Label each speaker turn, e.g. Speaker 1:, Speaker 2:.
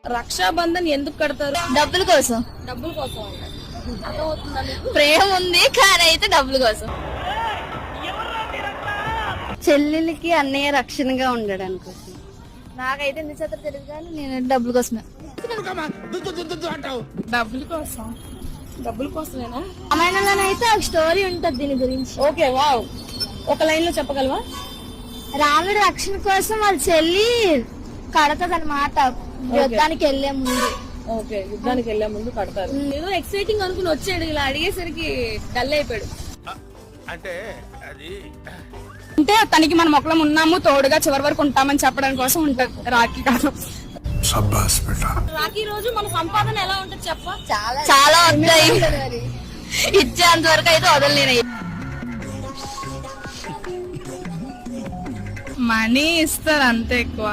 Speaker 1: రక్షాబంధన్ ఎందుకు కడతారు?
Speaker 2: డబ్బుల కోసం.
Speaker 1: డబ్బుల కోసం అంటారు. అర్థమవుతుందా మీకు?
Speaker 2: ప్రేమ ఉంది కానీ అయితే డబ్బుల కోసం. చెల్లెలకి అన్నయ్య రక్షణగా ఉండడానికి కోసం. నాకైతే ఎందుకు చేత తెలియదు కానీ నేను డబ్బుల కోసమే.
Speaker 1: డబ్బుల కోసం. డబ్బుల కోసమేనా?
Speaker 2: రామాయణంలోనైతే ఒక స్టోరీ ఉంటది దీని గురించి.
Speaker 1: Okay, wow. ఒక లైన్ లో చెప్పగలవా?
Speaker 2: రాముడు రక్షణ కోసం వాళ్ళ చెల్లి కడతది అన్నమాట యుద్ధానికి వెళ్లే ముందు.
Speaker 1: ఓకే, యుద్ధానికి వెళ్లే ముందు కడతారు. ఏదో ఎక్సైటింగ్ అనుకుని వచ్చాడు, ఇలా అడిగేసరికి డల్ అయిపోయాడు. అంటే తనకి మనం ఒకళ్ళం ఉన్నాము, తోడుగా చివరి వరకు ఉంటామని చెప్పడానికి కోసం ఉంటది రాఖీ కాదు. రాఖీ రోజు మన సంపాదన ఎలా ఉంటది చెప్ప?
Speaker 2: చాలా వస్తాయి. ఇచ్చేంత వరకు అయితే వదలలేను.
Speaker 1: మనీ ఇస్తారు అంతే ఎక్కువ.